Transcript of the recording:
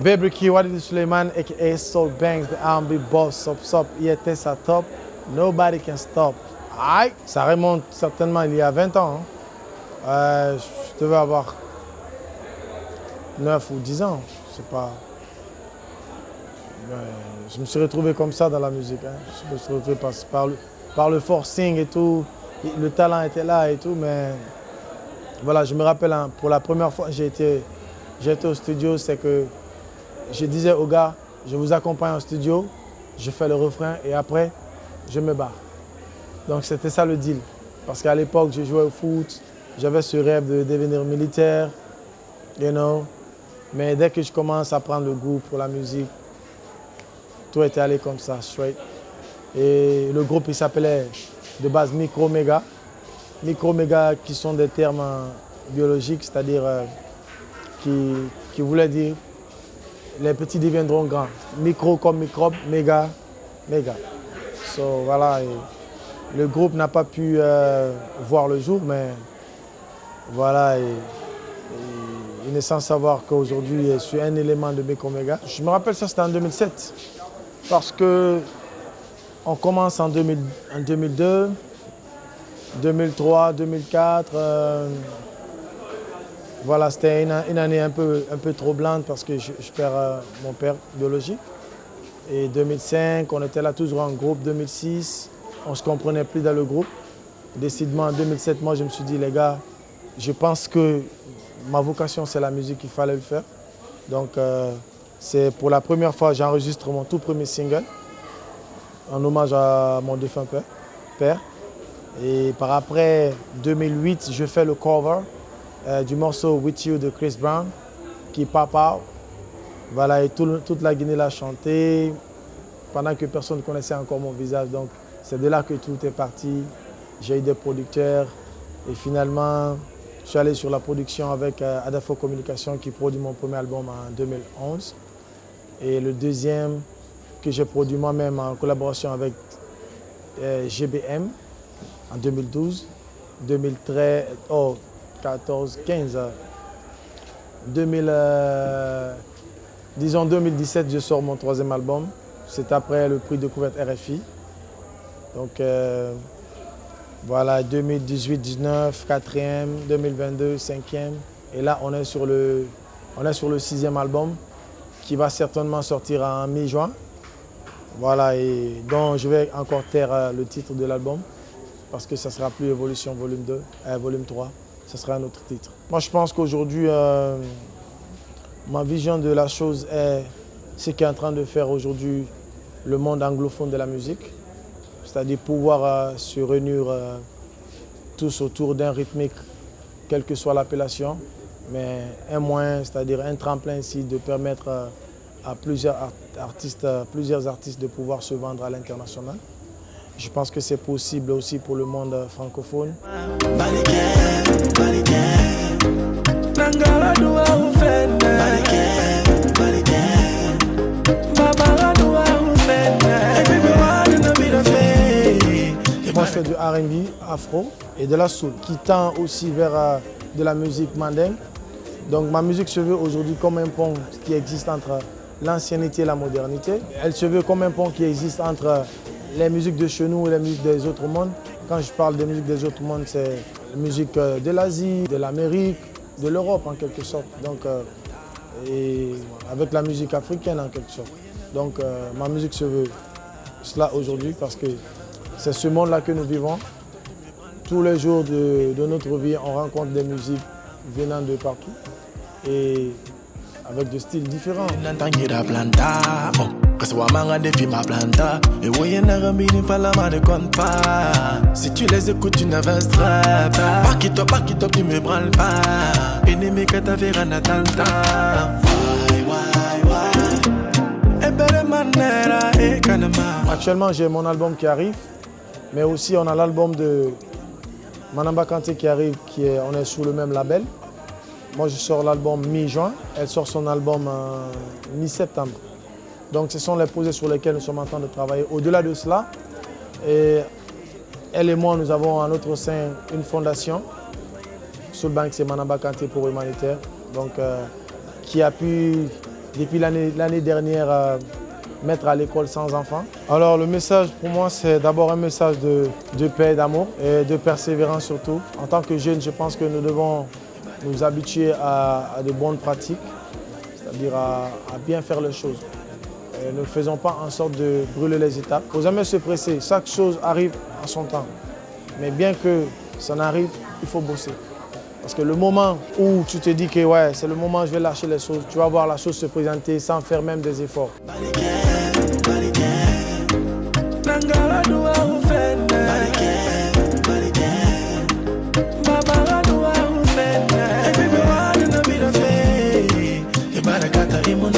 Bebriki, Walid Suleiman, aka Soul Banks, the R&B boss, Sop, IETS à top, nobody can stop. Aïe, ça remonte certainement il y a 20 ans. Hein. Je devais avoir 9 ou 10 ans, je sais pas. Je me suis retrouvé comme ça dans la musique. Hein. Je me suis retrouvé par le forcing et tout. Le talent était là et tout, mais voilà, je me rappelle, hein, pour la première fois que j'ai été au studio, c'est que je disais aux gars, je vous accompagne au studio, je fais le refrain et après, je me barre. Donc c'était ça le deal. Parce qu'à l'époque, je jouais au foot, j'avais ce rêve de devenir militaire, you know. Mais dès que je commence à prendre le goût pour la musique, tout était allé comme ça, straight. Et le groupe, il s'appelait de base Micro-Méga. Micro-Méga qui sont des termes biologiques, c'est-à-dire qui voulaient dire les petits deviendront grands. Micro comme microbe, méga, méga. So, voilà, et le groupe n'a pas pu voir le jour, mais voilà, et il est sans savoir qu'aujourd'hui, je suis un élément de Micro-Méga. Je me rappelle ça, c'était en 2007, parce que on commence en 2002, 2003, 2004. Voilà, c'était une année un peu troublante parce que je perds mon père biologique. Et 2005, on était là toujours en groupe. 2006, on ne se comprenait plus dans le groupe. Décidément, en 2007, moi, je me suis dit, les gars, je pense que ma vocation, c'est la musique, il fallait le faire. Donc, c'est pour la première fois, j'enregistre mon tout premier single en hommage à mon défunt père. Et par après, 2008, je fais le cover du morceau With You de Chris Brown, qui est Papa. Voilà, et toute la Guinée l'a chanté pendant que personne ne connaissait encore mon visage. Donc, c'est de là que tout est parti. J'ai eu des producteurs et finalement, je suis allé sur la production avec Adafo Communication qui produit mon premier album en 2011. Et le deuxième que j'ai produit moi-même en collaboration avec GBM en 2012, 2013, 14, 15, 2017, je sors mon troisième album. C'est après le prix Découverte RFI. Donc voilà, 2018, 19, 4e, 2022, 5e. Et là, on est sur le 6e album qui va certainement sortir en mi-juin. Voilà, et donc je vais encore taire le titre de l'album parce que ça ne sera plus Évolution volume 2, volume 3, ça sera un autre titre. Moi, je pense qu'aujourd'hui, ma vision de la chose est ce qu'est en train de faire aujourd'hui le monde anglophone de la musique, c'est-à-dire pouvoir se réunir tous autour d'un rythmique, quelle que soit l'appellation, mais un moyen, c'est-à-dire un tremplin ici de permettre à plusieurs artistes de pouvoir se vendre à l'international. Je pense que c'est possible aussi pour le monde francophone. Moi, je fais du R&B, afro et de la soul qui tend aussi vers de la musique mandingue. Donc ma musique se veut aujourd'hui comme un pont qui existe entre l'ancienneté et la modernité. Elle se veut comme un pont qui existe entre les musiques de chez nous et les musiques des autres mondes. Quand je parle des musiques des autres mondes, c'est la musique de l'Asie, de l'Amérique, de l'Europe en quelque sorte. Donc, et avec la musique africaine en quelque sorte. Donc ma musique se veut cela aujourd'hui parce que c'est ce monde-là que nous vivons. Tous les jours de notre vie, on rencontre des musiques venant de partout et avec des styles différents. Si tu les écoutes, tu n'avanceras pas. Parquito, tu me branles pas. Ennemi que t'as fait en attendant. Actuellement, j'ai mon album qui arrive, mais aussi on a l'album de Manamba Kanté qui arrive, on est sous le même label. Moi, je sors l'album mi-juin, elle sort son album mi-septembre. Donc, ce sont les projets sur lesquels nous sommes en train de travailler. Au-delà de cela, elle et moi, nous avons en notre sein une fondation, Soul Banks et Manamba Kanté pour Humanitaire, donc, qui appuie depuis l'année dernière, mettre à l'école sans enfants. Alors le message pour moi, c'est d'abord un message de paix, d'amour et de persévérance surtout. En tant que jeunes, je pense que nous devons nous habituer à de bonnes pratiques, c'est-à-dire à bien faire les choses. Et ne faisons pas en sorte de brûler les étapes. Il ne faut jamais se presser, chaque chose arrive en son temps. Mais bien que ça n'arrive, il faut bosser. Parce que le moment où tu te dis que ouais, c'est le moment où je vais lâcher les choses, tu vas voir la chose se présenter sans faire même des efforts.